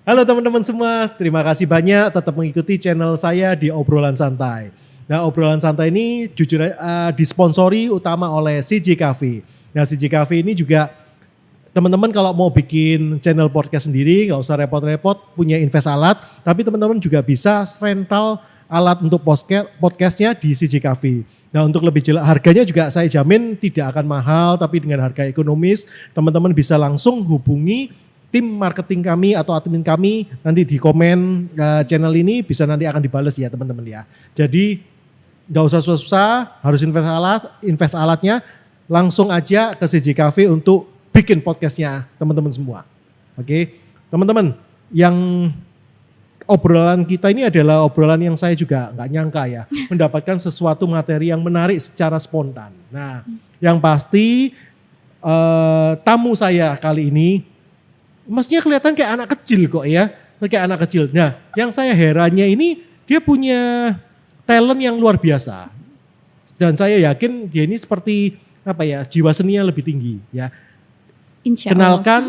Halo teman-teman semua, terima kasih banyak tetap mengikuti channel saya di Obrolan Santai. Nah, Obrolan Santai ini jujur disponsori utama oleh CJ Cafe. Nah, CJ Cafe ini juga teman-teman kalau mau bikin channel podcast sendiri nggak usah repot-repot punya invest alat, tapi teman-teman juga bisa rental alat untuk podcastnya di CJ Cafe. Nah, untuk lebih jelas harganya juga saya jamin tidak akan mahal, tapi dengan harga ekonomis. Teman-teman bisa langsung hubungi tim marketing kami atau admin kami, nanti di komen channel ini bisa nanti akan dibales ya teman-teman ya. Jadi nggak usah susah-susah, harus invest alatnya, langsung aja ke CJ Cafe untuk bikin podcastnya teman-teman semua. Oke, teman-teman, yang obrolan kita ini adalah obrolan yang saya juga nggak nyangka ya, mendapatkan sesuatu materi yang menarik secara spontan. Nah, yang pasti tamu saya kali ini mestinya kelihatan kayak anak kecil kok ya, kayak anak kecil. Nah, yang saya herannya ini dia punya talent yang luar biasa. Dan saya yakin dia ini seperti apa ya, jiwa seninya lebih tinggi ya. Insya Allah. Kenalkan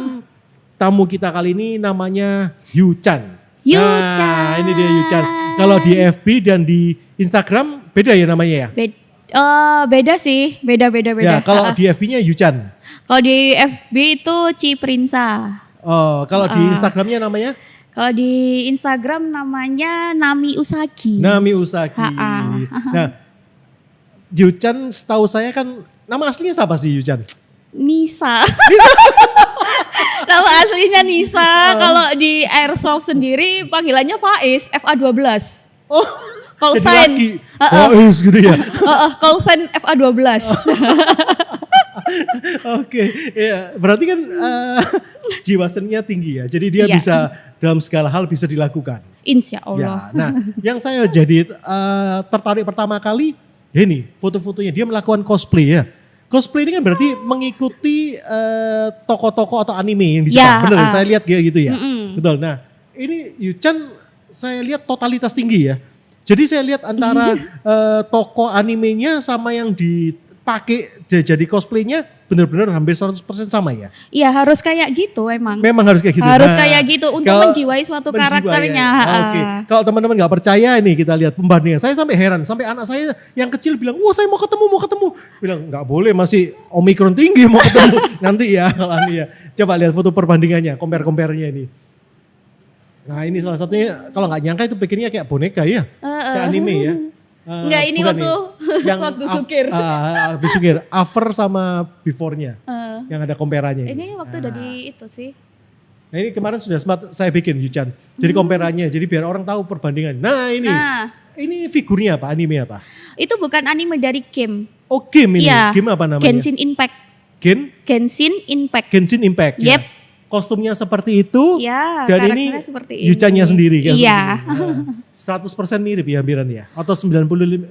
tamu kita kali ini namanya Yu-chan. Yu-chan. Nah, ini dia Yu-chan. Kalau di FB dan di Instagram beda ya namanya ya? Beda sih, beda. Ya, kalau di FB-nya Yu-chan. Kalau di FB itu Ciprinsa. Oh, kalau di Instagramnya namanya? Kalau di Instagram namanya Nami Usagi. Nami Usagi. Nah, Yu-chan setahu saya kan nama aslinya siapa sih Yu-chan? Nisa. Nama aslinya Nisa. Kalau di Airsoft sendiri panggilannya Faiz, FA12. Oh, call jadi sign. laki. Faiz gitu ya? Call sign FA12. Oke, ya berarti kan jiwa seninya tinggi ya. Jadi dia bisa dalam segala hal bisa dilakukan. Insya Allah. Ya, nah, yang saya jadi tertarik pertama kali, ya ini foto-fotonya dia melakukan cosplay ya. Cosplay ini kan berarti mengikuti tokoh-tokoh atau anime yang di Jepang. Bener ya, saya lihat kayak gitu ya. Betul. Nah, ini Yu-chan saya lihat totalitas tinggi ya. Jadi saya lihat antara tokoh animenya sama yang dipakai jadi cosplaynya benar-benar hampir 100% sama ya? Iya, harus kayak gitu emang. Memang harus kayak gitu. Harus kayak gitu untuk menjiwai suatu karakternya. Oke. Kalau teman-teman nggak percaya ini kita lihat pembandingan. Saya sampai heran, sampai anak saya yang kecil bilang, "Wah, saya mau ketemu." Bilang, "Nggak boleh, masih omikron tinggi mau ketemu." Nanti ya kalau ini ya. Coba lihat foto perbandingannya, compare-nya ini. Nah, ini salah satunya kalau nggak nyangka itu pikirnya kayak boneka ya. Kayak anime ya. Enggak, ini waktu yang waktu sukir. Habis sukir, after sama before-nya. Yang ada komperannya. Ini waktu dari itu sih. Nah, ini kemarin sudah sempat saya bikin Yu-chan. Jadi komperannya, jadi biar orang tahu perbandingan. Nah, ini. Ini figurnya apa? Anime apa? Itu bukan anime, dari game. Oh, game ini. Iya. Game apa namanya? Genshin Impact. Genshin Impact. Genshin Impact. Yep. Ya. Kostumnya seperti itu. Ya, dan ini Yu-channya sendiri kan. Iya. 100% mirip ya hampiran ya? Atau 95%?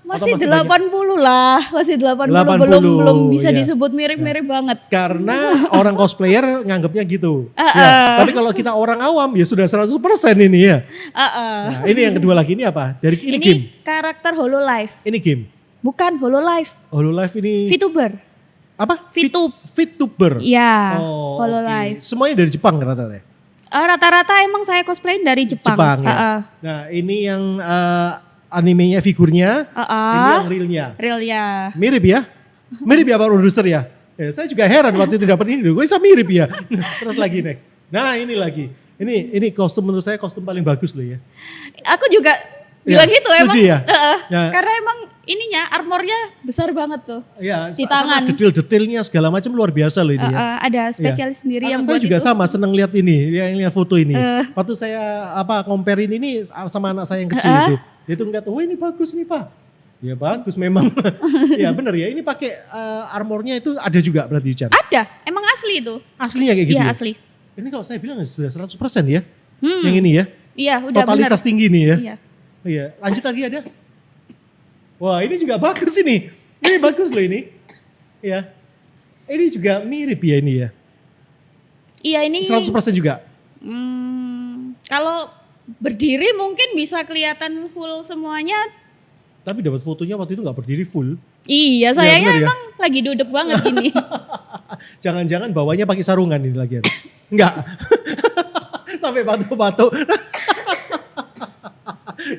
Masih 80 lah, masih 80. Belum bisa disebut mirip-mirip banget. Karena orang cosplayer nganggapnya gitu. Ya, tapi kalau kita orang awam ya sudah 100% ini ya. Nah, ini yang kedua lagi, ini apa? Ini game? Karakter Hololive. Ini game? Bukan, Hololive. Hololive ini? VTuber. Apa? VTuber. Iya, Okay. Hololive. Semuanya dari Jepang rata-rata? Rata-rata emang saya cosplayin dari Jepang. Ya. Nah, ini yang animenya, figurnya, ini yang realnya. Mirip ya? Mirip ya Pak Produser ya? Saya juga heran waktu itu dapat ini, kok bisa mirip ya? Terus lagi next. Nah, ini lagi. Ini kostum, menurut saya kostum paling bagus loh ya. Aku juga bilang gitu emang. Ya? Karena emang ininya, armornya besar banget tuh. Ya, di tangan. Detail-detailnya segala macam luar biasa loh ini ya. Ada spesialis sendiri yang buat itu. Saya juga sama seneng lihat ini, yang lihat foto ini. Waktu saya comparein ini sama anak saya yang kecil itu ngeliat, "Oh, ini bagus nih Pak." Ya bagus memang. Ya benar ya, ini pakai armornya itu ada juga berarti Yu-chan? Ada, emang asli itu. Aslinya kayak gitu? Iya, asli. Ini kalau saya bilang sudah 100% ya, yang ini ya? Iya, udah totalitas tinggi nih ya? Iya. Lanjut lagi ada? Wah, ini juga bagus ini. Ini bagus loh ini. Ya. Ini juga mirip ya ini ya? Iya, ini 100% juga? Kalau berdiri mungkin bisa kelihatan full semuanya. Tapi dapat fotonya waktu itu gak berdiri full. Iya, sayangnya emang lagi duduk banget gini. Jangan-jangan bawahnya pakai sarungan ini lagi. Enggak. sampai batuk-batuk.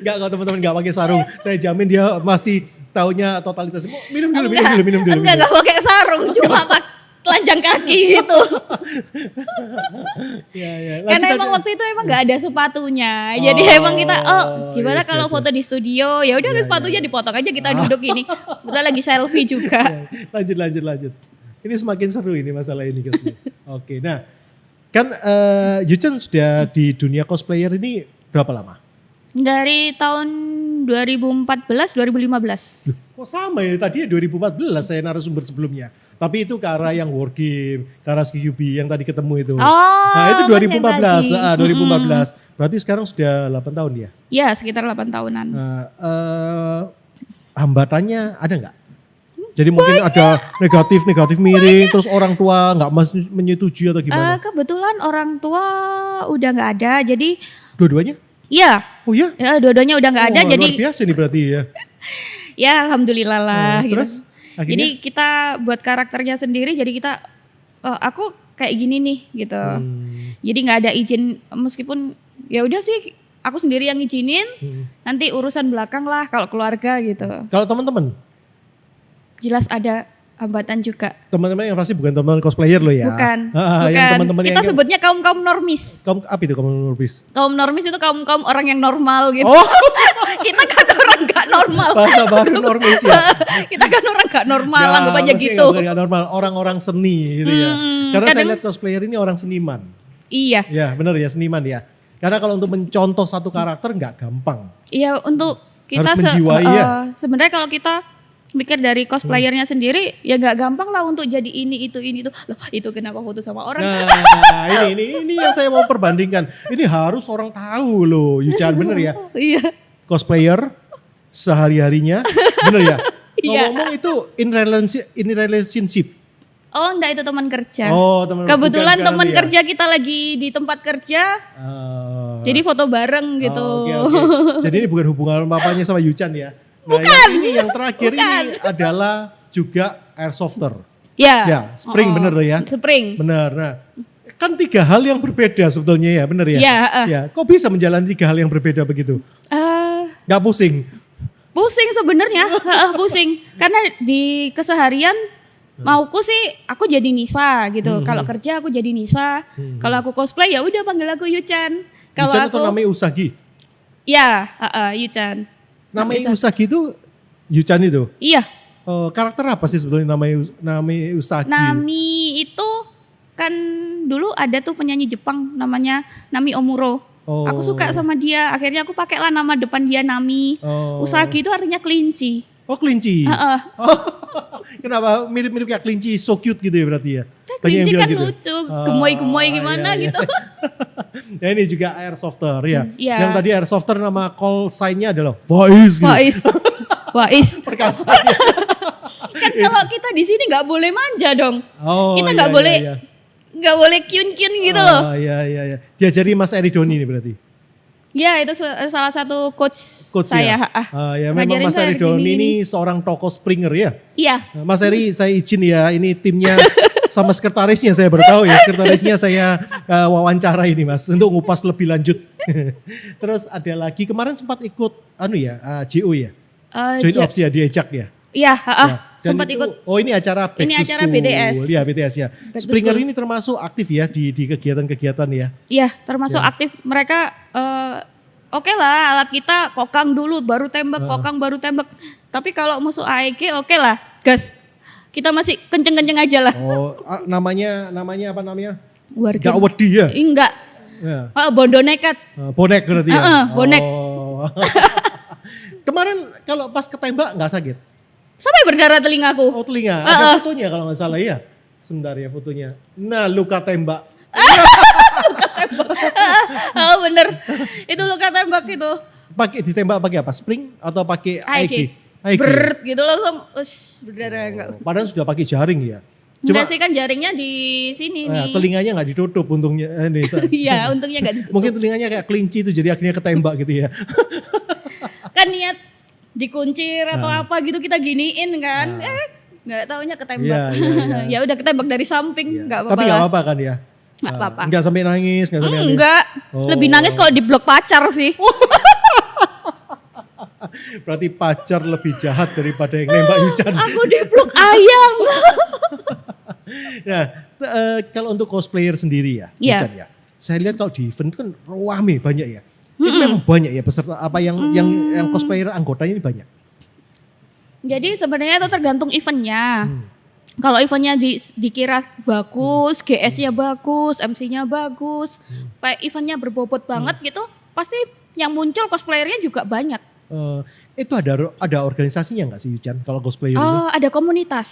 Enggak kok teman-teman, enggak pakai sarung. Saya jamin dia masih taunya totalitas. Minum dulu. Enggak pakai sarung, cuma pakai telanjang kaki gitu. Ya. Karena emang waktu itu emang nggak ada sepatunya, jadi emang kita gimana kalau foto di studio, ya udah sepatunya dipotong aja, kita duduk ini, kita lagi selfie juga. Lanjut. Ini semakin seru ini masalah ini guys. Oke, nah kan Yuchen sudah di dunia cosplayer ini berapa lama? Dari tahun 2014-2015. Kok sama ya, tadi 2014 saya narasumber sebelumnya. Tapi itu ke arah yang war game, ke arah SkyQB yang tadi ketemu itu. Nah itu 2014, 2014. Berarti sekarang sudah 8 tahun ya? Ya sekitar 8 tahunan. Nah, hambatannya ada nggak? Jadi mungkin ada negatif miring, terus orang tua nggak menyetujui atau gimana? Kebetulan orang tua udah nggak ada, jadi. Dua-duanya? Iya. Oh iya? Ya, dua-duanya udah nggak ada, luar jadi. Luar biasa nih berarti ya. Ya alhamdulillah lah. Terus? Akhirnya? Jadi kita buat karakternya sendiri, jadi kita, aku kayak gini nih gitu. Jadi nggak ada izin, meskipun ya udah sih aku sendiri yang ngizinin, nanti urusan belakang lah kalau keluarga gitu. Kalau teman-teman? Jelas ada hambatan juga. Teman-teman yang pasti bukan teman cosplayer loh ya? Bukan. Yang teman-teman kita sebutnya kaum normis. Apa itu kaum normis? Kaum normis itu kaum orang yang normal gitu. Oh. Kita kan orang gak normal. Bahasa baru normis ya? Kita kan orang gak normal, anggap aja gitu. Gak normal, orang-orang seni gitu ya. Karena saya lihat cosplayer ini orang seniman. Iya. Ya benar ya, seniman ya. Karena kalau untuk mencontoh satu karakter nggak gampang. Iya, untuk kita harus menjiwai ya. Sebenarnya kalau kita mikir dari cosplayernya sendiri, ya nggak gampang lah untuk jadi ini itu. Loh, itu kenapa foto sama orang? Nah, ini yang saya mau perbandingkan. Ini harus orang tahu loh, Yuchen, bener ya? Iya. Cosplayer sehari-harinya, bener ya? Iya. Ngomong itu in relationship. Oh enggak, itu teman kerja. Oh teman. Kebetulan teman kerja kita lagi di tempat kerja, jadi foto bareng gitu. Oke. Jadi ini bukan hubungan papanya sama Yuchen ya? Nah, bukan. Yang terakhir ini adalah juga airsofter. Ya. Spring bener ya? Spring. Bener. Nah, kan 3 hal yang berbeda sebetulnya ya, bener ya? Iya. Ya. Kok bisa menjalani 3 hal yang berbeda begitu? Gak pusing? Pusing sebenarnya, pusing. Karena di keseharian mauku sih aku jadi Nisa gitu. Kalau kerja aku jadi Nisa. Kalau aku cosplay ya udah panggil aku Yuchen. Kalau Yuchen itu namanya Usagi? Ya, Yuchen. Namanya Usagi itu Yuchen itu? Iya. Karakter apa sih sebetulnya namanya Usagi? Nami itu kan dulu ada tuh penyanyi Jepang namanya Nami Omuro. Aku suka sama dia, akhirnya aku pakailah nama depan dia Nami. Usagi itu artinya kelinci. Oh kelinci? Kenapa mirip-mirip kayak kelinci, so cute gitu ya berarti ya? Kelinci kan gitu. Lucu, gemoy-gemoy gimana gitu. Nah ini juga airsofter ya. Yang tadi airsofter nama call sign-nya adalah Faiz. Faiz. Perkasa. Kan kalau kita di sini nggak boleh manja dong. Kita nggak boleh. Iya. Nggak boleh kyun-kyun gitu loh. Iya. Diajari Mas Eridoni ini berarti? Ya itu salah satu coach saya. Ya memang Mas Eridoni ini seorang tokoh Springer ya? Iya. Mas Eri saya izin ya, ini timnya sama sekretarisnya saya baru tahu ya. Sekretarisnya saya wawancara ini Mas, untuk ngupas lebih lanjut. Terus ada lagi, kemarin sempat ikut JO ya? Join Ops ya, diajak ya? Iya, sempat ikut. Oh ini acara Back ini to acara School. BTS. Iya BTS ya. Springer ini termasuk aktif ya di kegiatan-kegiatan ya? Iya termasuk aktif. Mereka oke lah, alat kita kokang dulu baru tembak, kokang baru tembak. Tapi kalau musuh AEG oke lah, gas. Kita masih kenceng-kenceng aja lah. Oh namanya apa namanya? Wargame. Gak wedi ya? Enggak. Ya. Bondo nekat. Bonek berarti ya? Bonek. Kemarin kalau pas ketembak gak sakit? Sampai berdarah telingaku. Oh telinga, ada fotonya kalau gak salah ya? Sebentar ya fotonya. Nah luka tembak. Luka tembak. Bener. Itu luka tembak itu. Ditembak pakai apa? Spring atau pakai AEG? Bert gitu langsung berdarah enggak. Padahal sudah pakai jaring ya? Enggak sih kan jaringnya di sini nih. Telinganya gak ditutup untungnya. Iya untungnya gak ditutup. Mungkin telinganya kayak kelinci itu jadi akhirnya ketembak gitu ya. Kan niat dikuncir atau apa gitu kita giniin kan. Nggak taunya ketembak. Ya udah ketembak dari samping, nggak apa-apa. Tapi nggak apa-apa kan ya? Nggak apa-apa. Enggak sampai nangis, enggak sampai nangis. Enggak, lebih nangis kalau di blok pacar sih. Berarti pacar lebih jahat daripada yang nembak Yuchan. Aku di blok ayam. Nah, kalau untuk cosplayer sendiri ya, Iya. Yuchan ya. Saya lihat kalau di event kan rame banyak ya. Ini memang banyak ya peserta apa yang cosplayer anggotanya ini banyak. Jadi sebenarnya itu tergantung eventnya. Kalau eventnya dikira bagus, GS-nya bagus, MC-nya bagus, kayak eventnya berbobot banget gitu, pasti yang muncul cosplayernya juga banyak. Itu ada organisasinya nggak sih Yuchan kalau cosplayer ini? Ada komunitas.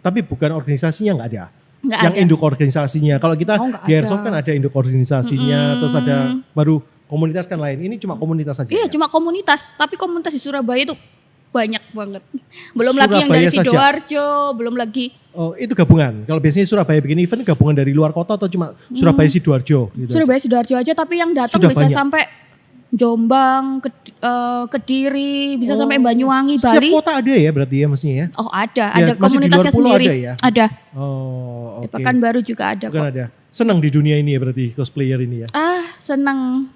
Tapi bukan organisasinya nggak ada. Nggak yang ada. induk organisasinya. Kalau kita Nggak di ada. Airsoft kan ada induk organisasinya, terus ada baru komunitas kan lain. Ini cuma komunitas saja. Iya, ya? cuma komunitas. Tapi komunitas di Surabaya itu banyak banget. Belum lagi yang dari Surabaya saja? Sidoarjo, belum lagi. Oh, itu gabungan. Kalau biasanya Surabaya bikin event gabungan dari luar kota atau cuma Surabaya Sidoarjo gitu. Surabaya Sidoarjo aja, tapi yang datang Sudah bisa banyak. sampai Jombang, Kediri, bisa sampai Banyuwangi, Setiap Bali. kota ada ya berarti ya mestinya ya? Oh ada Ya, masih di luar komunitasnya pulau sendiri. ada ya? Ada. Oh, Di oke. Pekanbaru juga ada Bukan kok. ada. Senang di dunia ini ya berarti cosplayer ini ya. Seneng.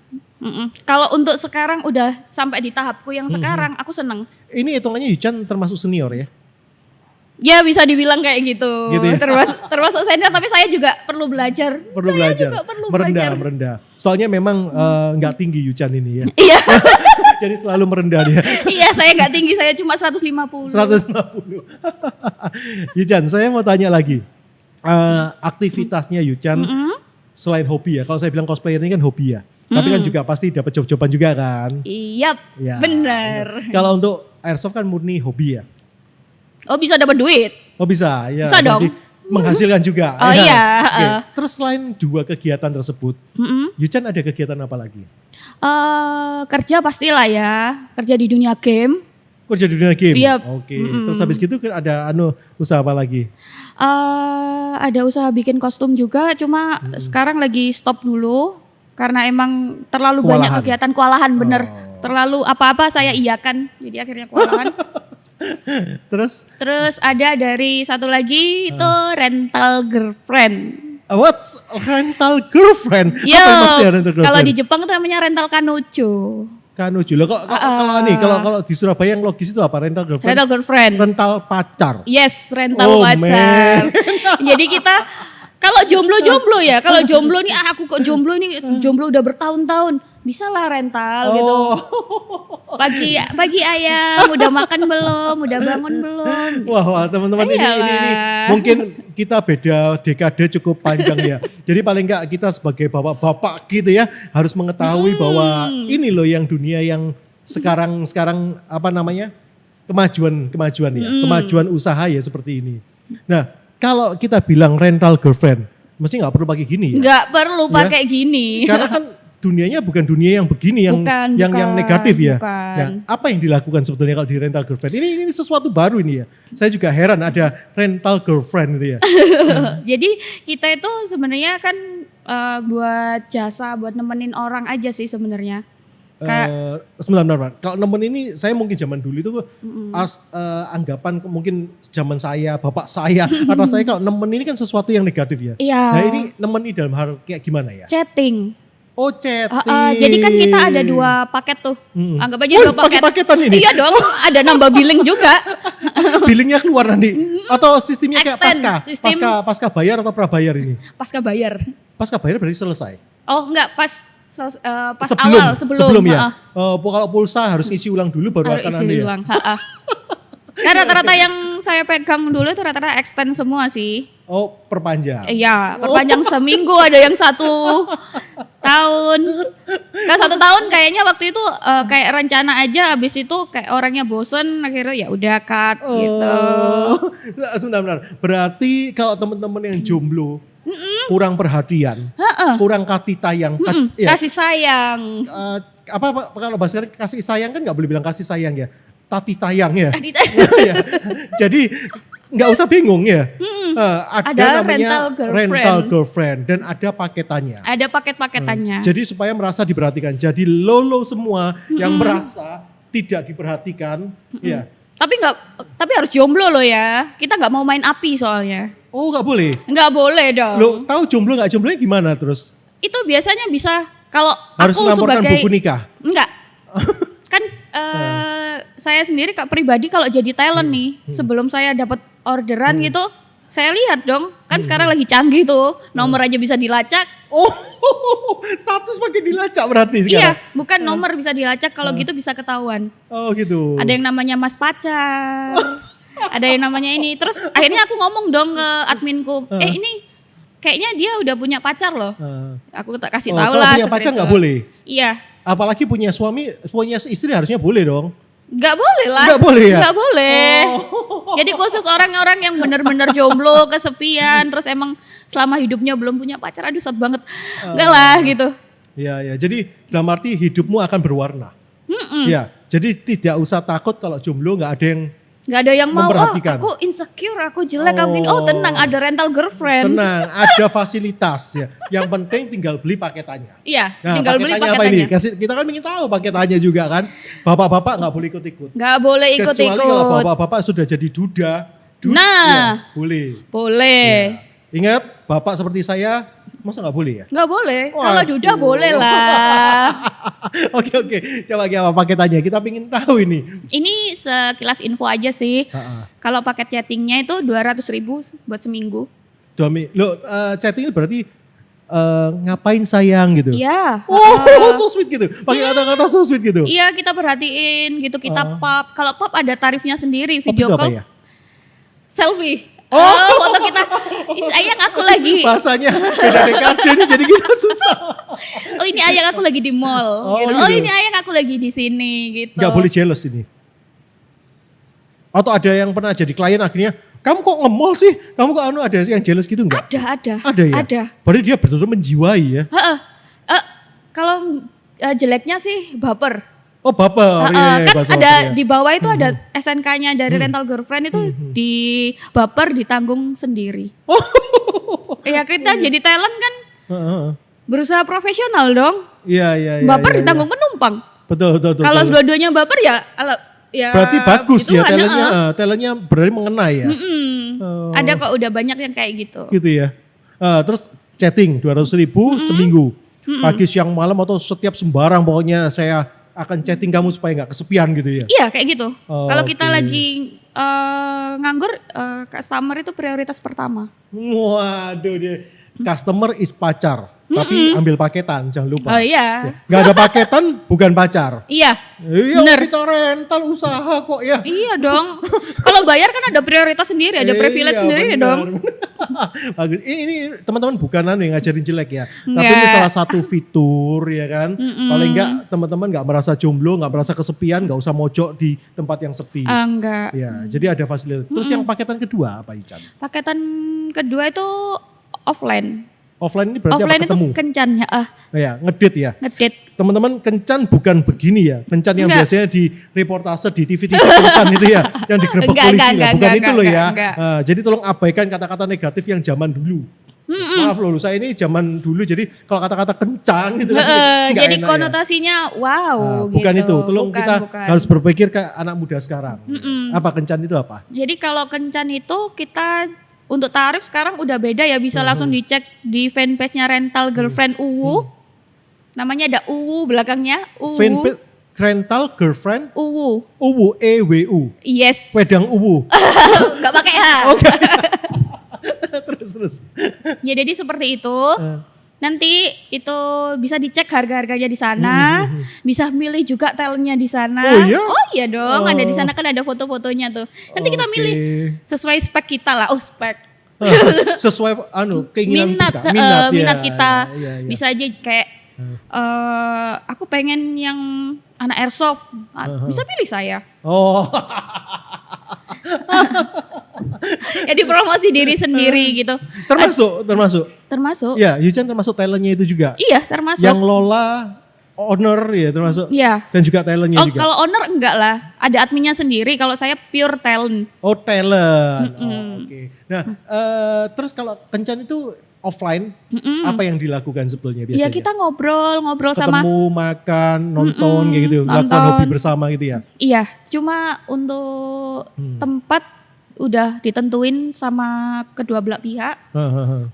Kalau untuk sekarang udah sampai di tahapku yang sekarang, aku seneng. Ini hitungannya Yuchan termasuk senior ya? Ya bisa dibilang kayak gitu. Gitu ya? Termasuk senior, tapi saya juga perlu belajar. Perlu Saya belajar. juga perlu merendah, belajar. merendah. Soalnya memang nggak tinggi Yuchan ini ya. Iya. Jadi selalu merendah dia. Iya, saya nggak tinggi, saya cuma 150. 150. Yuchan, saya mau tanya lagi. Aktivitasnya Yuchan selain hobi ya. Kalau saya bilang cosplayer ini kan hobi ya. Tapi kan juga pasti dapat job-joban juga kan. Iya, Ya, benar. Kalau untuk Airsoft kan murni hobi ya. Oh bisa dapat duit. Oh bisa, ya. Bisa dong. Jadi menghasilkan juga. Oh ya. iya, Oke. Terus selain dua kegiatan tersebut, Yuchan ada kegiatan apa lagi? Kerja pastilah ya, kerja di dunia game. Kerja di dunia game. Iya. Oke. Terus habis gitu ada usaha apa lagi? Ada usaha bikin kostum juga, cuma sekarang lagi stop dulu karena emang terlalu banyak Kewalahan. kegiatan kewalahan, bener. Oh. Terlalu apa-apa saya iyakan, jadi akhirnya kewalahan. Terus ada dari satu lagi itu rental girlfriend. What's rental girlfriend? Yo, Apa yang maksudnya rental girlfriend? kalau di Jepang itu namanya rental kanucho. Kanuju. Loh, kalau di Surabaya yang logis itu apa? Rental girlfriend? Rental girlfriend. Rental pacar. Yes, rental Oh, pacar. Jadi kita kalau jomblo ya, kalau jomblo nih aku kok jomblo nih, jomblo udah bertahun-tahun, bisa lah rental gitu. Oh. Pagi ayam, udah makan belum, udah bangun belum. Wah, teman-teman ini Ayolah. mungkin kita beda dekade cukup panjang ya. Jadi paling enggak kita sebagai bapak-bapak gitu ya harus mengetahui bahwa ini loh yang dunia yang sekarang apa namanya? kemajuan ya, kemajuan usaha ya seperti ini. Nah, kalau kita bilang rental girlfriend, mesti nggak perlu pakai gini ya. Nggak perlu Ya. pakai gini. Karena kan dunianya bukan dunia yang begini yang Bukan, negatif ya. bukan. Nah, apa yang dilakukan sebetulnya kalau di rental girlfriend? Ini sesuatu baru ini ya. Saya juga heran ada rental girlfriend gitu ya. Jadi kita itu sebenarnya kan buat jasa, buat nemenin orang aja sih sebenarnya. Sebentar. Kalau nemen ini saya mungkin zaman dulu itu anggapan mungkin zaman saya, bapak saya, atau saya kalau nemen ini kan sesuatu yang negatif ya. Iya. Nah ini nemen ini dalam hal kayak gimana ya? Chatting. Oh chatting. Jadi kan kita ada 2 paket tuh. Anggap aja 2 paket. Paketan ini. Iya dong, ada nambah billing juga. Billingnya keluar nanti. Atau sistemnya kayak Extend, pasca bayar atau prabayar ini? Pasca bayar. Pasca bayar berarti selesai. Oh enggak, pas awal sebelum ya. Kalau pulsa harus isi ulang dulu baru harus akan isi anu ya. ulang. Karena rata-rata yang saya pegang dulu itu rata-rata extend semua sih. Oh perpanjang. Iya, perpanjang seminggu, ada yang 1 tahun. Kalau 1 tahun kayaknya waktu itu kayak rencana aja, habis itu kayak orangnya bosen, akhirnya ya udah cut gitu. Sebentar. Berarti kalau teman-teman yang jomblo kurang perhatian, kurang kasih sayang, Kasih sayang. apa kalau bahasa kasih sayang kan nggak boleh bilang kasih sayang ya, tati tayang ya. Ya. Jadi nggak usah bingung ya. Ada namanya rental girlfriend dan ada paketannya. Ada paket-paketannya. Jadi supaya merasa diperhatikan. Jadi lolo semua yang merasa tidak diperhatikan, ya Tapi harus jomblo loh ya. Kita nggak mau main api soalnya. Oh nggak boleh? Nggak boleh dong. Lo tahu jomblo nggak jomblonya gimana terus? Itu biasanya bisa kalau Harus aku melaporkan sebagai buku nikah? enggak. Kan saya sendiri pribadi kalau jadi talent nih, sebelum saya dapat orderan gitu, saya lihat dong. Kan sekarang lagi canggih tuh, nomor aja bisa dilacak. Oh, status pakai dilacak berarti sekarang? Iya, bukan nomor bisa dilacak, kalau gitu bisa ketahuan. Oh gitu. Ada yang namanya Mas Pacar. Ada yang namanya ini. Terus akhirnya aku ngomong dong ke adminku, ini kayaknya dia udah punya pacar loh. Aku tak kasih tahu kalau lah. punya pacar nggak boleh? Iya. Apalagi punya suami, punya istri harusnya boleh dong. Nggak boleh lah. Nggak boleh ya? Nggak boleh. Oh. Jadi khusus orang-orang yang benar-benar jomblo, kesepian, terus emang selama hidupnya belum punya pacar, aduh sad banget. Enggak lah gitu. Iya, ya. Jadi dalam arti hidupmu akan berwarna. Iya. Jadi tidak usah takut kalau jomblo nggak ada yang Nggak ada yang mau, memperhatikan. aku insecure, aku jelek, aku gini. Oh tenang, ada rental girlfriend. Tenang, ada fasilitas ya. Yang penting tinggal beli paketannya. Iya, Nah, tinggal beli paketannya apa ini? paketannya. Kita kan ingin tahu paketannya juga kan. Bapak-bapak nggak boleh ikut-ikut. Nggak boleh Kecuali kalau ikut-ikut. bapak-bapak sudah jadi duda Nah. ya, boleh. Boleh. Ya. Ingat, bapak seperti saya, masa nggak boleh ya? Nggak boleh. Kalau Waduh. duda boleh lah. Oke, coba apa paketannya? Kita ingin tahu ini. Ini sekilas info aja sih. Kalau paket chattingnya itu 200.000 buat seminggu. Chatting itu berarti ngapain sayang gitu? Iya. Oh, so sweet gitu. Pakai kata-kata so sweet gitu. Iya, kita perhatiin gitu, kita pop. Kalau pop ada tarifnya sendiri, Pop video itu apa call. ya? Selfie. Oh. Foto kita. Ayang aku lagi. Bahasanya beda dekade nih, jadi kita susah. Oh, ini ayang aku lagi di mall. Oh, Gitu. gitu. Oh, ini ayang aku lagi di sini gitu. Nggak boleh jealous ini. Atau ada yang pernah jadi klien akhirnya, kamu kok nge-mall sih? Kamu kok ada yang jealous gitu enggak? Ada. Ada ya? Ada. Berarti dia betul-betul menjiwai ya? Kalau jeleknya sih baper. Oh baper. Iya, Kan bahasa ada baper, ya. di bawah itu ada SNK-nya dari rental girlfriend itu di baper ditanggung sendiri. Ya kita jadi talent kan berusaha profesional dong. Iya. Baper ditanggung penumpang. Betul. Kalau dua-duanya baper ya Berarti bagus ya gituan, talentnya berarti mengenai ya. Ada kok udah banyak yang kayak gitu. Gitu ya. Terus chatting 200.000 seminggu. Pagi, siang, malam atau setiap sembarang pokoknya saya akan chatting kamu supaya nggak kesepian gitu ya. Iya kayak gitu. Kalau kita Oke. lagi nganggur, customer itu prioritas pertama. Waduh dia customer is pacar. Tapi ambil paketan jangan lupa. Oh iya. Nggak ada paketan bukan pacar. Iya. Iya Bener. kita rental usaha kok ya. Iya dong. Kalau bayar kan ada prioritas sendiri, ada privilege Iya, sendiri benar. dong. Bagus. Ini teman-teman bukan yang ngajarin jelek ya. Tapi Nggak. ini salah satu fitur ya kan. Paling enggak teman-teman nggak merasa jomblo, nggak merasa kesepian, nggak usah mojok di tempat yang sepi. Enggak. Ya, jadi ada fasilitas. Terus yang paketan kedua apa Ican? Paketan kedua itu offline. Offline ini berarti Offline apa itu ketemu? kencan ya, Ya, ngedit ya. ngedate. Teman-teman kencan bukan begini ya. Kencan yang Enggak. biasanya di reportase di TV kencan itu ya. Yang digerebek Enggak, polisi lah. enggak, Bukan enggak, itu loh ya. enggak. Jadi tolong abaikan kata-kata negatif yang zaman dulu. Maaf loh, saya ini zaman dulu jadi kalau kata-kata kencan gitu kan. nggak Jadi enak ya. konotasinya wow Bukan gitu. itu, tolong Bukan, kita bukan. harus berpikir kayak anak muda sekarang. Apa kencan itu apa? Jadi kalau kencan itu kita untuk tarif sekarang udah beda ya, bisa langsung dicek di fanpage-nya Rental Girlfriend UWU. Namanya ada UWU belakangnya, UWU. Fanpage rental girlfriend UWU. UWU EWU. Yes. Wedang UWU. Enggak pakai H. Oke. Terus. Ya jadi seperti itu. Nanti itu bisa dicek harga-harganya di sana, bisa milih juga talentnya di sana. Oh iya? Oh iya dong, ada di sana kan ada foto-fotonya tuh. Nanti kita Oke. milih sesuai spek kita lah. Oh spek. Sesuai keinginan Minat, kita. minat kita. Ya. Bisa aja kayak aku pengen yang anak airsoft. Bisa pilih saya. Oh. Ya dipromosi diri sendiri gitu. Termasuk. Ya, Yuchan termasuk talentnya itu juga. Iya, termasuk. Yang Lola owner ya termasuk. Iya. Dan juga talentnya juga. Kalau owner enggak lah, ada adminnya sendiri. Kalau saya pure talent. Oh talent. Oh, oke. Nah terus kalau kencan itu offline, apa yang dilakukan sebetulnya biasanya? Ya kita ngobrol sama ketemu, makan, nonton kayak gitu, lakukan hobi bersama gitu ya? Iya, cuma untuk tempat udah ditentuin sama kedua belah pihak.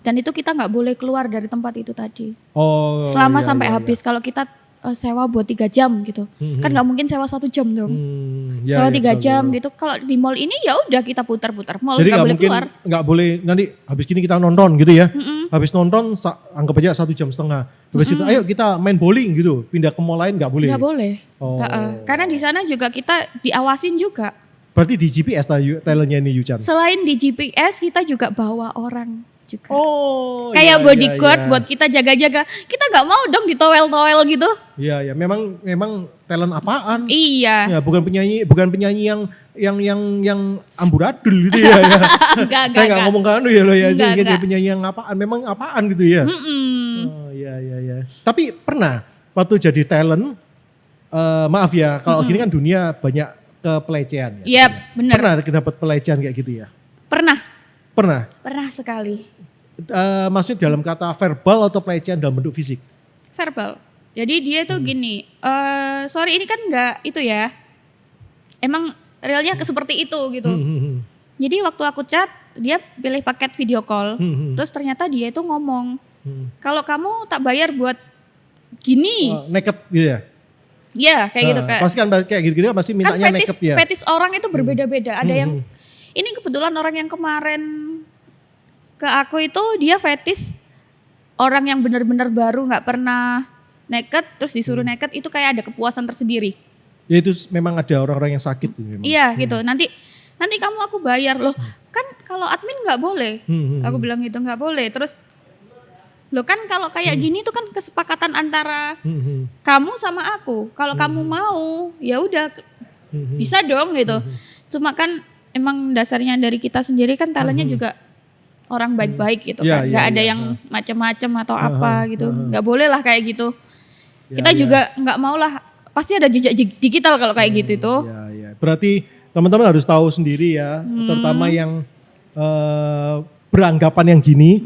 Dan itu kita nggak boleh keluar dari tempat itu tadi. Oh. Selama sampai habis. Kalau kita sewa buat 3 jam gitu, kan nggak mungkin sewa 1 jam dong. Sewa 3 jam gitu. Kalau di mall ini ya udah kita putar-putar mall, jadi nggak boleh keluar. Nggak boleh nanti habis gini kita nonton gitu ya. Habis nonton anggap aja 1,5 jam. Habis itu ayo kita main bowling gitu, pindah ke mall lain nggak boleh. Nggak boleh. Oh. Karena di sana juga kita diawasin juga. Berarti di GPS talentnya ini Yuchan? Selain di GPS kita juga bawa orang juga. Oh. Kayak bodyguard buat kita jaga-jaga. Kita nggak mau dong ditowel-towel gitu. Iya, memang talent apaan? Iya. Ya, bukan penyanyi yang amburadul gitu ya. Saya nggak ngomong ke anu ya loh ya. Jadi penyanyi yang apaan? Memang apaan gitu ya? Oh iya. Tapi pernah waktu jadi talent, maaf ya, kalau gini kan dunia banyak kepelecehan. Iya, benar. Pernah dapat pelecehan kayak gitu ya? Pernah sekali. Maksudnya dalam kata verbal atau pelecehan dalam bentuk fisik? Verbal. Jadi dia tuh gini, sorry ini kan enggak itu ya. Emang realnya seperti itu gitu. Jadi waktu aku chat, dia pilih paket video call. Terus ternyata dia itu ngomong, kalau kamu tak bayar buat gini. Naked gitu ya? Iya kayak gitu Kak. Pasti kan kayak gitu kan pasti mintanya kan naked ya. Fetish orang itu berbeda-beda. Ada yang, ini kebetulan orang yang kemarin ke aku itu dia fetish orang yang benar-benar baru nggak pernah naked terus disuruh naked, itu kayak ada kepuasan tersendiri. Ya itu memang ada orang-orang yang sakit. Iya gitu. Nanti kamu aku bayar loh. Kan kalau admin nggak boleh. Aku bilang gitu nggak boleh. Terus loh kan kalau kayak gini tuh kan kesepakatan antara kamu sama aku. Kalau kamu mau ya udah bisa dong gitu. Cuma kan emang dasarnya dari kita sendiri kan talentnya juga orang baik-baik gitu kan. Gak ada yang macam-macam atau apa gitu. Gak boleh lah kayak gitu. Kita juga gak mau lah. Pasti ada jejak digital kalau kayak gitu itu. Berarti teman-teman harus tahu sendiri ya. Terutama yang beranggapan yang gini.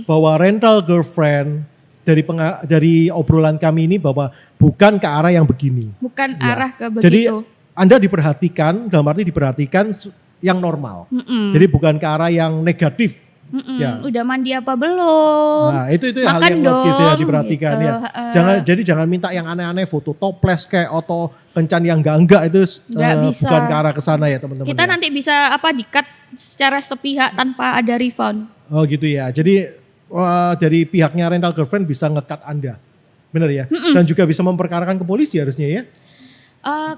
Bahwa rental girlfriend dari obrolan kami ini bahwa bukan ke arah yang begini. Bukan arah ke begitu. Jadi Anda diperhatikan, dalam arti diperhatikan yang normal. Jadi bukan ke arah yang negatif. Ya. Udah mandi apa belum? Nah itu hal yang logis ya diperhatikan gitu. Ya. Jangan minta yang aneh-aneh, foto toples kayak atau kencan yang enggak itu bukan ke arah kesana ya teman-teman. Kita nanti bisa di-cut secara sepihak tanpa ada refund. Oh gitu ya. Jadi dari pihaknya rental girlfriend bisa nge-cut Anda. Benar ya? Dan juga bisa memperkarakan ke polisi harusnya ya?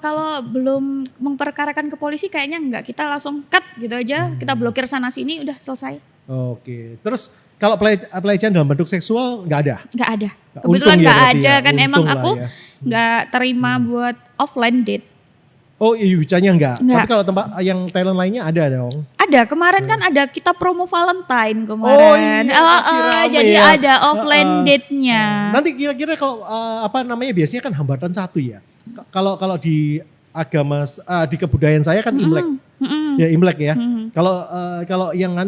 Kalau belum memperkarakan ke polisi kayaknya enggak. Kita langsung cut gitu aja. Kita blokir sana sini udah selesai. Oke. Terus kalau pelecehan dalam bentuk seksual nggak ada? Nggak ada. Kebetulan nggak ada ya. Kan emang aku nggak terima buat offline date. Oh Yucanya enggak. Tapi kalau tempat yang talent lainnya ada dong? Ada, kemarin kan ada kita promo Valentine kemarin. Oh iya, jadi ya. Ada offline date-nya. Nanti kira-kira kalau biasanya kan hambatan satu ya. Kalau di agama di kebudayaan saya kan Imlek. Ya Imlek ya. Kalau yang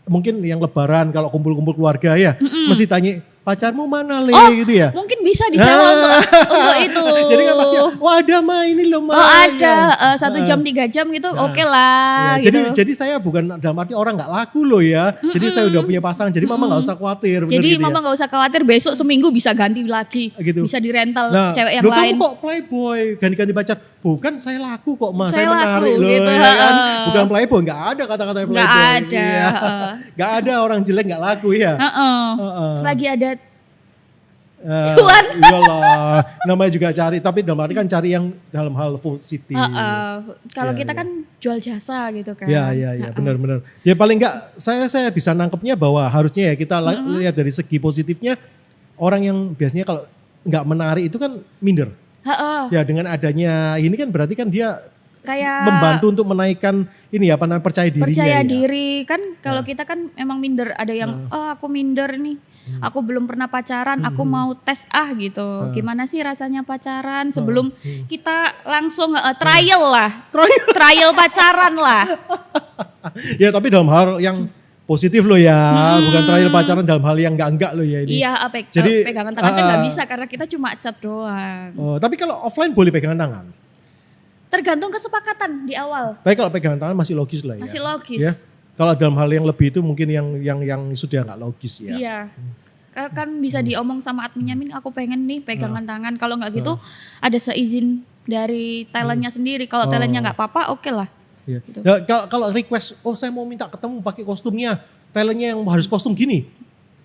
mungkin yang lebaran kalau kumpul-kumpul keluarga ya mesti tanya pacarmu mana gitu ya. Mungkin bisa disewa untuk itu. Jadi kan pasti ada mah ini loh mah. Oh ada 1 jam 3 jam gitu oke lah. Ya, gitu. Jadi saya bukan dalam arti orang nggak laku loh ya. Jadi saya udah punya pasangan. Jadi mama nggak usah khawatir. Jadi mama nggak usah khawatir, besok seminggu bisa ganti lagi. Gitu. Bisa dirental cewek yang lain. Kamu kok playboy ganti-ganti pacar? Bukan saya laku kok mas. Saya laku, menarik loh gitu. ya kan. Bukan playboy, nggak ada kata-kata playboy. Nggak ada. Nggak ada orang jelek nggak laku ya. Selagi ada cuan. Iyalah, namanya juga cari, tapi dalam arti kan cari yang dalam hal positif. Kalau kita kan jual jasa gitu kan. Iya, benar-benar. Ya paling enggak saya bisa nangkepnya bahwa harusnya ya kita lihat dari segi positifnya, orang yang biasanya kalau nggak menarik itu kan minder. Ya dengan adanya ini kan berarti kan dia kayak membantu untuk menaikkan ini percaya dirinya. Percaya diri kan kalau kita kan emang minder, ada yang aku minder nih. Aku belum pernah pacaran, aku mau tes gitu. Gimana sih rasanya pacaran sebelum kita langsung trial lah. Trial pacaran lah. Ya tapi dalam hal yang positif loh ya, bukan terakhir pacaran dalam hal yang enggak loh ya ini. Iya, Jadi pegangan tangan kan nggak bisa karena kita cuma chat doang. Oh, tapi kalau offline boleh pegangan tangan. Tergantung kesepakatan di awal. Tapi kalau pegangan tangan masih logis lah ya. Masih logis. Ya. Kalau dalam hal yang lebih itu mungkin yang sudah nggak logis ya. Iya. Kan bisa diomong sama adminnya, Min aku pengen nih pegangan tangan. Kalau nggak gitu ada seizin dari talentnya sendiri. Kalau talentnya nggak apa-apa, oke lah. Iya. Gitu. Ya, kalau request, saya mau minta ketemu pakai kostumnya, talentnya yang harus kostum gini.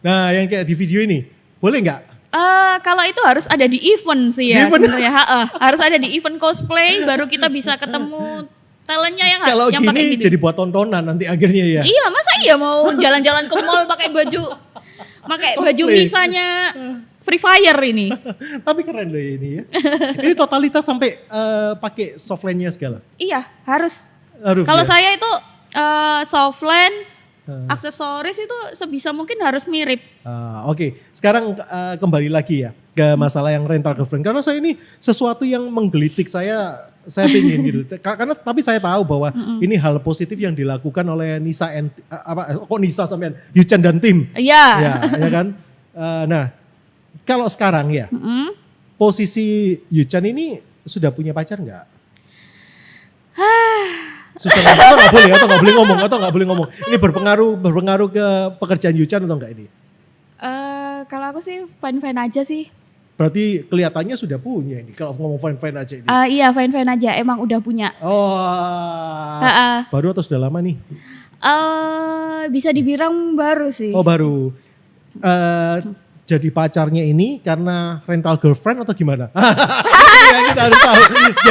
Nah, yang kayak di video ini, boleh nggak? Kalau itu harus ada di event sih ya sebenarnya. Harus ada di event cosplay, baru kita bisa ketemu talentnya yang kalau yang gini pakai gini. jadi buat tontonan nanti akhirnya ya. Iya, masa iya mau jalan-jalan ke mall pakai baju misanya Free Fire ini. Tapi keren loh ini ya. Ini totalitas sampai pakai softline-nya segala. Iya, harus. ya? Kalau saya itu softline, aksesoris itu sebisa mungkin harus mirip. Oke. Sekarang kembali lagi ya ke masalah yang rental girlfriend. Karena saya ini sesuatu yang menggelitik saya pingin gitu. Karena tapi saya tahu bahwa ini hal positif yang dilakukan oleh Nisa Nisa sampean Yuchan dan tim. Iya. Ya kan. Nah, kalau sekarang ya posisi Yuchan ini sudah punya pacar nggak? Atau nggak boleh ngomong. Ini berpengaruh ke pekerjaan Yuchan atau enggak ini? Kalau aku sih fine-fine aja sih. Berarti kelihatannya sudah punya ini kalau ngomong fine-fine aja ini. Iya fine-fine aja, emang udah punya. Baru atau sudah lama nih? Bisa dibilang baru sih. Oh baru. Jadi pacarnya ini karena rental girlfriend atau gimana? Ya, kita harus tahu.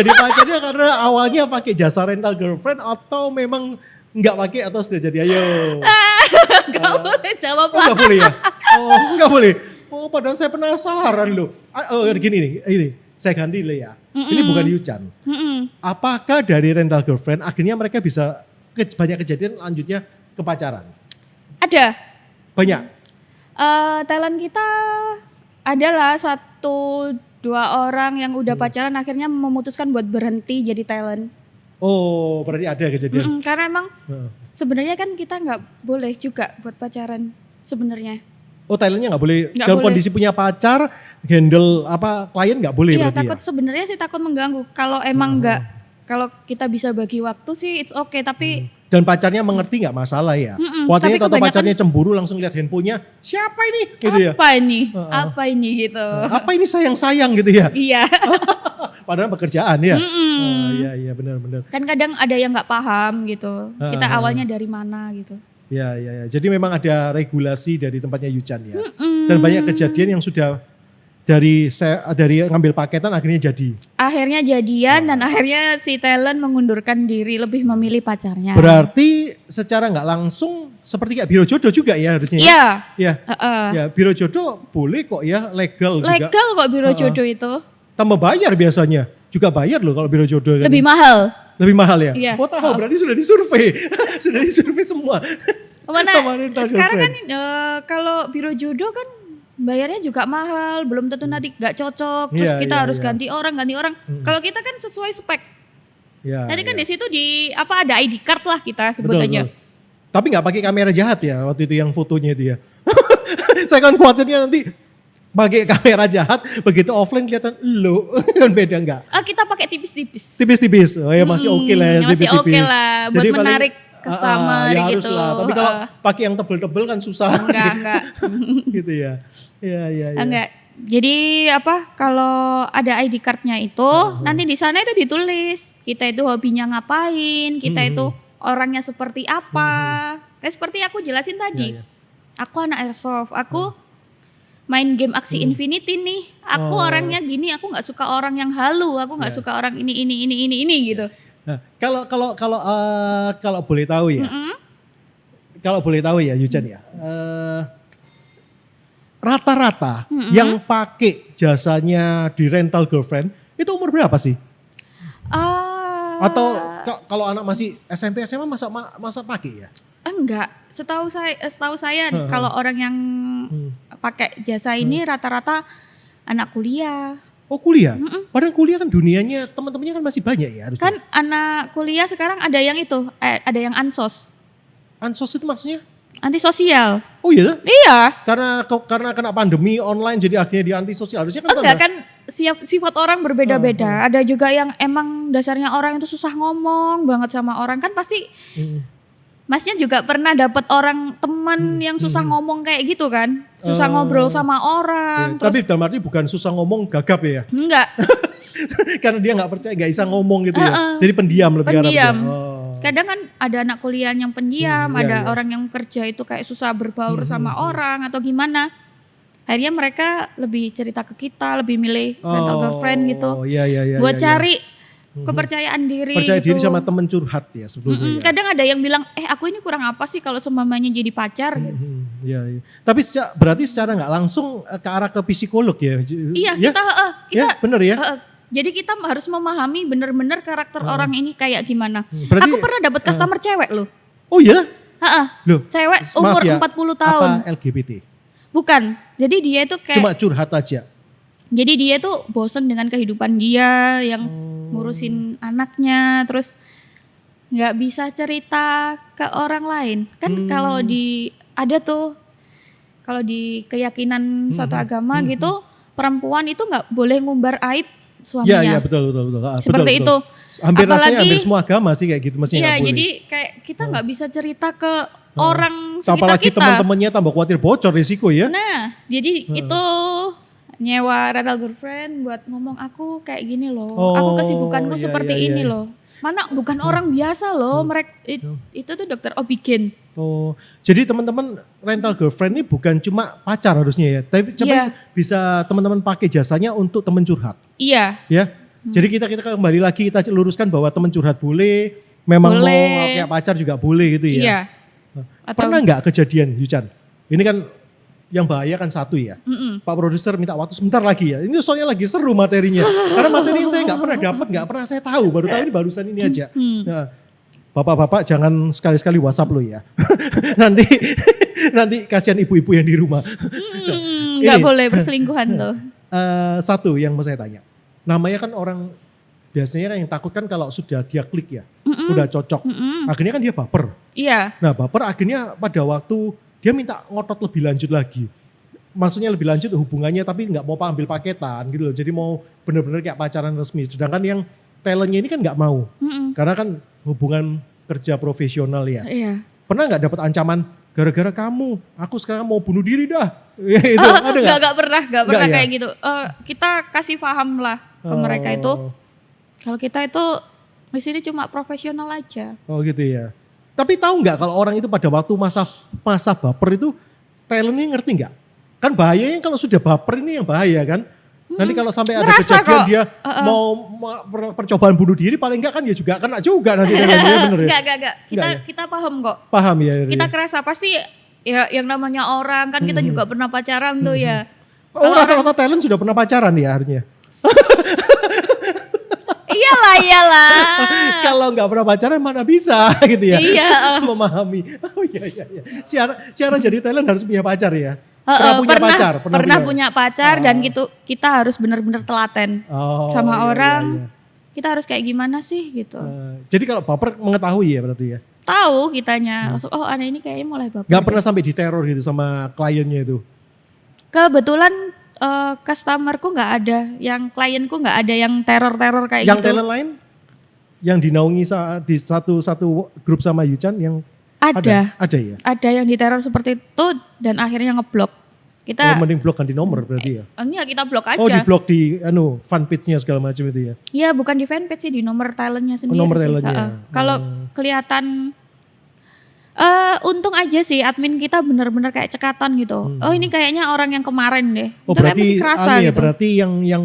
Jadi pacarnya karena awalnya pakai jasa rental girlfriend atau memang nggak pakai atau sudah jadi? Ayo. Nggak boleh jawab lah. Nggak boleh ya? Oh nggak boleh. Oh padahal saya penasaran loh. Gini nih, ini saya ganti lah ya. Ini bukan Yuchan. Apakah dari rental girlfriend akhirnya mereka bisa banyak kejadian lanjutnya ke pacaran? Ada. Banyak. Talent kita adalah 1-2 orang yang udah pacaran akhirnya memutuskan buat berhenti jadi talent. Oh, berarti ada kejadian. Karena emang sebenarnya kan kita nggak boleh juga buat pacaran sebenarnya. Oh, talentnya nggak boleh dalam kondisi punya pacar, handle klien nggak boleh. Iya, takut sebenarnya sih takut mengganggu. Kalau emang kalau kita bisa bagi waktu sih it's okay, tapi dan pacarnya mengerti nggak masalah ya. Kuatnya atau pacarnya cemburu langsung lihat handphonenya, siapa ini gitu ya. Apa ini gitu. Apa ini sayang gitu ya. Iya. Padahal pekerjaan ya. Iya benar. Kan kadang ada yang nggak paham gitu. Kita awalnya dari mana gitu. Ya. Jadi memang ada regulasi dari tempatnya Yuchan ya. Dan banyak kejadian yang sudah dari ngambil paketan akhirnya jadi. Akhirnya jadian dan akhirnya si talent mengundurkan diri, lebih memilih pacarnya. Berarti secara nggak langsung seperti kayak biro jodoh juga ya harusnya. Iya. Ya biro jodoh boleh kok ya, legal juga. Legal kok biro jodoh itu. Tambah bayar biasanya. Juga bayar loh kalau biro jodoh kan. Lebih mahal. Lebih mahal ya? Iya. Oh tahu berarti sudah disurvei. Sudah disurvei semua. Sekarang kan kalau biro jodoh kan bayarnya juga mahal, belum tentu nanti gak cocok, terus kita harus ganti orang. Kalau kita kan sesuai spek. Nanti kan di situ ada ID card lah kita sebut aja. Tapi nggak pakai kamera jahat ya waktu itu yang fotonya itu ya. Saya kan khawatirnya nanti pakai kamera jahat, begitu offline kelihatan lo kan beda nggak? Kita pakai tipis-tipis. Tipis-tipis, oh ya masih oke lah ya. Masih oke lah, buat menarik customer ya gitu. Harus lah. Tapi kalau pakai yang tebel-tebel kan susah. Enggak. Gitu ya. Iya. Enggak. Jadi kalau ada ID card-nya itu nanti di sana itu ditulis kita itu hobinya ngapain, kita itu orangnya seperti apa. Kayak seperti aku jelasin tadi. Aku anak airsoft, aku main game aksi Infinity nih. Aku orangnya gini, aku nggak suka orang yang halu, aku nggak suka orang ini gitu. Nah, kalau boleh tahu ya. Kalau boleh tahu ya Yuchan ya. Rata-rata yang pakai jasanya di rental girlfriend itu umur berapa sih? Atau kalau anak masih SMP SMA masa pakai ya? Enggak, setahu saya kalau orang yang pakai jasa ini rata-rata anak kuliah. Oh kuliah? Padahal kuliah kan dunianya teman-temannya kan masih banyak ya harusnya. Kan anak kuliah sekarang ada yang itu, ada yang ansos. Ansos itu maksudnya? Antisosial. Oh iya? Iya. Karena kena pandemi online jadi akhirnya dia antisosial. Harusnya kan Enggak kan sifat orang berbeda-beda. Ada juga yang emang dasarnya orang itu susah ngomong banget sama orang. Kan pasti Masnya juga pernah dapat orang teman yang susah ngomong kayak gitu kan? Susah ngobrol sama orang. Iya. Tapi dalam arti bukan susah ngomong gagap ya? Enggak. Karena dia nggak percaya, nggak bisa ngomong gitu ya. Jadi pendiam lebih Pendiam. Oh. Kadang kan ada anak kuliah yang pendiam, ada orang yang kerja itu kayak susah berbaur sama orang atau gimana. Akhirnya mereka lebih cerita ke kita, lebih milih rental girlfriend gitu. Iya. Buat cari kepercayaan diri. Percaya gitu. diri sama temen curhat ya sebetulnya. Kadang ada yang bilang, aku ini kurang apa sih kalau semuanya jadi pacar gitu. Iya. Tapi berarti secara nggak langsung ke arah ke psikolog ya? Iya, ya? kita bener ya? Jadi kita harus memahami benar-benar karakter orang ini kayak gimana. Berarti, aku pernah dapat customer cewek loh. Oh iya? Loh, cewek umur 40 tahun. Apa LGBT? Bukan. Jadi dia itu kayak cuma curhat aja. Jadi dia tuh bosen dengan kehidupan dia yang ngurusin anaknya, terus nggak bisa cerita ke orang lain. Kan kalau kalau di keyakinan suatu agama gitu, perempuan itu nggak boleh ngumbar aib suaminya. Iya betul. Seperti betul. itu. Hampir rasanya hampir semua agama sih kayak gitu mestinya. Iya, jadi kayak kita nggak bisa cerita ke orang sekitar apalagi kita. teman-temannya tambah khawatir bocor risiko ya. Nah, jadi itu nyewa rental girlfriend buat ngomong aku kayak gini loh. Aku kesibukanku seperti ini loh. Mana bukan orang biasa loh. Mereka itu tuh dokter Obigen. Oh, jadi teman-teman rental girlfriend ini bukan cuma pacar harusnya ya, tapi bisa teman-teman pakai jasanya untuk teman curhat. Iya. Ya. Jadi kita kembali lagi kita luruskan bahwa teman curhat boleh, memang mau kayak pacar juga boleh gitu ya. Iya. Pernah nggak kejadian Yuchan? Ini kan yang bahaya kan satu ya. Pak produser minta waktu sebentar lagi ya. Ini soalnya lagi seru materinya. Karena materi yang saya nggak pernah dapat, nggak pernah saya tahu. Baru tahu ini barusan ini aja. Nah, bapak-bapak jangan sekali-sekali WhatsApp lo ya. nanti kasihan ibu-ibu yang di rumah. Nggak boleh perselingkuhan tuh. Satu yang mau saya tanya. Namanya kan orang biasanya kan yang takut kan kalau sudah dia klik ya. Udah cocok. Akhirnya kan dia baper. Iya. Nah baper akhirnya pada waktu dia minta ngotot lebih lanjut lagi. Maksudnya lebih lanjut hubungannya tapi nggak mau ambil paketan gitu loh. Jadi mau benar-benar kayak pacaran resmi. Sedangkan yang talentnya ini kan nggak mau. Karena kan hubungan kerja profesional ya. Iya. Pernah nggak dapat ancaman gara-gara kamu, aku sekarang mau bunuh diri dah. Itu ada nggak? Nggak pernah kayak gitu. Kita kasih paham lah ke mereka itu. Kalau kita itu di sini cuma profesional aja. Oh gitu ya. Tapi tahu nggak kalau orang itu pada waktu masa baper itu talentnya ngerti nggak? Kan bahayanya kalau sudah baper ini yang bahaya kan. Nanti kalau sampai ada kejadian dia mau percobaan bunuh diri paling enggak kan ya juga kena juga nanti bener ya. Enggak. Kita paham kok. Paham ya. Kita kerasa pasti ya yang namanya orang kan kita juga pernah pacaran tuh ya. Rata-rata talent sudah pernah pacaran ya harusnya. Iyalah. Kalau nggak pernah pacaran mana bisa gitu ya. Iya. Memahami. Oh iya. Syarat jadi talent harus punya pacar ya. Pernah punya pacar dan gitu kita harus benar-benar telaten sama orang. Iya. Kita harus kayak gimana sih gitu. Jadi kalau baper mengetahui ya berarti ya. Tahu kitanya. Langsung anak ini kayaknya mulai baper. Gak pernah sampai diteror gitu sama kliennya itu. Kebetulan customerku nggak ada, yang klienku nggak ada yang teror-teror kayak yang gitu. Yang talent lain? Yang dinaungi di satu grup sama Yuchan yang ada ya? Ada yang diteror seperti itu dan akhirnya ngeblok. Kita mending blok kan di nomor berarti ya? Enggak, kita blok aja. Oh di blok di fanpage-nya segala macam itu ya? Iya bukan di fanpage sih, di nomor talentnya sendiri. Nomor talentnya. Kalau kelihatan untung aja sih admin kita benar-benar kayak cekatan gitu. Oh ini kayaknya orang yang kemarin deh. Oh itu berarti masih kerasa ya, gitu. berarti yang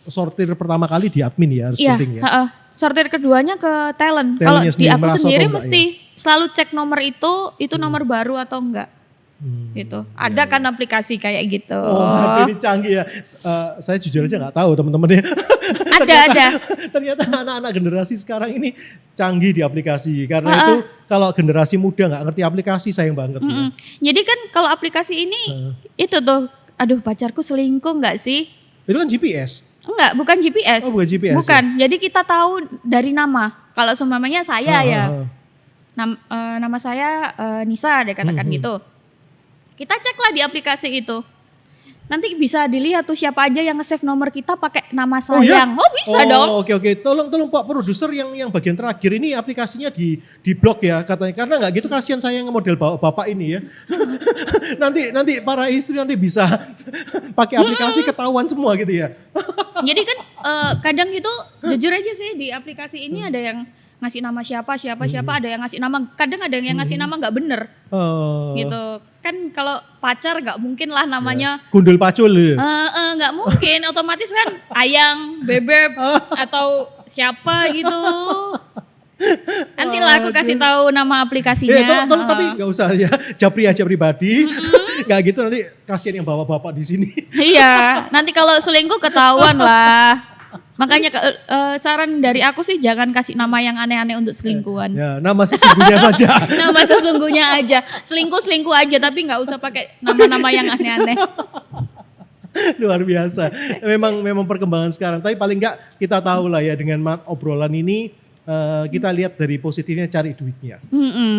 sortir pertama kali di admin ya harus penting ya. Sortir keduanya ke talent. Kalau di aku sendiri mesti selalu cek nomor itu nomor baru atau enggak. Gitu. Ada kan aplikasi kayak gitu. Oh, ini canggih ya. Saya jujur aja nggak tahu teman-temannya. Ada. Ternyata anak-anak generasi sekarang ini canggih di aplikasi. Karena itu kalau generasi muda nggak ngerti aplikasi sayang banget. Ya. Jadi kan kalau aplikasi ini itu tuh, aduh pacarku selingkuh nggak sih? Itu kan GPS. Enggak, bukan GPS. Oh, bukan GPS. Bukan. Ya? Jadi kita tahu dari nama. Kalau seumpamanya saya ya. nama saya Nisa, dia katakan gitu. Kita ceklah di aplikasi itu. Nanti bisa dilihat tuh siapa aja yang nge-save nomor kita pakai nama sayang. Oh bisa dong. Oke. Tolong Pak produser yang bagian terakhir ini aplikasinya di blok ya katanya. Karena nggak gitu kasihan saya yang model bapak ini ya. nanti para istri nanti bisa pakai aplikasi ketahuan semua gitu ya. Jadi kan kadang itu jujur aja sih di aplikasi ini ada yang ngasih nama siapa, ada yang ngasih nama, kadang ada yang ngasih nama nggak bener, gitu. Kan kalau pacar nggak mungkin lah namanya gundul pacul ya. Nggak mungkin, otomatis kan ayang, bebek atau siapa gitu. Nanti lah aku kasih tahu nama aplikasinya. Tolong tapi nggak usah ya, japri aja pribadi, nggak gitu nanti kasihan yang bapak-bapak di sini. Iya, nanti kalau selingkuh ketahuan lah. Makanya saran dari aku sih jangan kasih nama yang aneh-aneh untuk selingkuhan. Ya, nama sesungguhnya saja. Nama sesungguhnya aja. Selingkuh aja tapi nggak usah pakai nama-nama yang aneh-aneh. Luar biasa. Memang perkembangan sekarang. Tapi paling nggak kita tahu lah ya dengan obrolan ini kita lihat dari positifnya cari duitnya.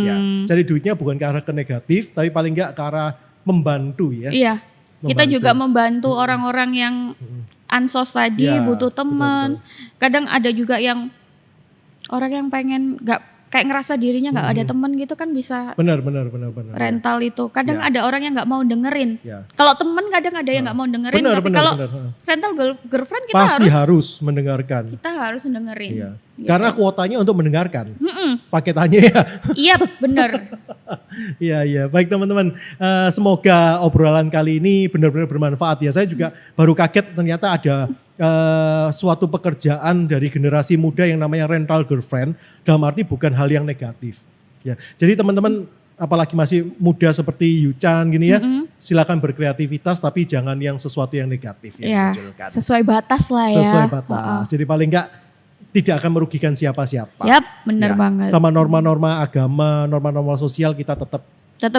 Ya, cari duitnya bukan ke arah ke negatif, tapi paling nggak ke arah membantu ya. Iya. Kita juga membantu orang-orang yang ansos tadi, butuh teman. Kadang ada juga yang orang yang pengen kayak ngerasa dirinya nggak ada teman gitu kan bisa. Benar. Rental itu. Kadang ada orang yang nggak mau dengerin. Kalau teman kadang ada yang nggak mau dengerin. Tapi kalau rental girlfriend kita pasti harus mendengarkan. Kita harus dengerin. Iya. Karena kuotanya untuk mendengarkan. Paketannya ya. Iya benar. Iya. Baik teman-teman. Semoga obrolan kali ini benar-benar bermanfaat ya. Saya juga baru kaget ternyata ada suatu pekerjaan dari generasi muda yang namanya rental girlfriend. Dalam arti bukan hal yang negatif. Ya. Jadi teman-teman apalagi masih muda seperti Yuchan gini ya. Silakan berkreativitas tapi jangan yang sesuatu yang negatif yang dimunculkan. Sesuai batas lah ya. Sesuai batas. Jadi paling enggak tidak akan merugikan siapa-siapa. Yap, benar banget. Sama norma-norma agama, norma-norma sosial kita tetap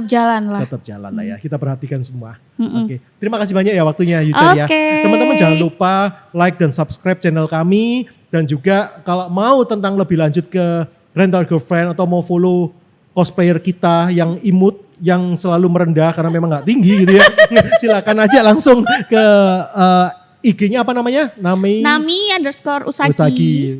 jalan lah. Tetap jalan lah ya. Kita perhatikan semua. Oke. Terima kasih banyak ya waktunya Yuchan ya. Teman-teman jangan lupa like dan subscribe channel kami dan juga kalau mau tentang lebih lanjut ke rental girlfriend atau mau follow cosplayer kita yang imut yang selalu merendah karena memang nggak tinggi gitu ya. Silakan aja langsung ke IG-nya apa namanya? Nami_Usagi.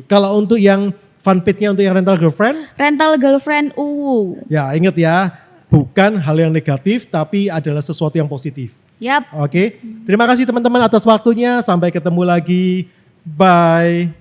Kalau untuk yang fanpage-nya untuk yang rental girlfriend? Rental girlfriend UU. Ya ingat ya, bukan hal yang negatif tapi adalah sesuatu yang positif. Yap. Oke. Terima kasih teman-teman atas waktunya. Sampai ketemu lagi. Bye.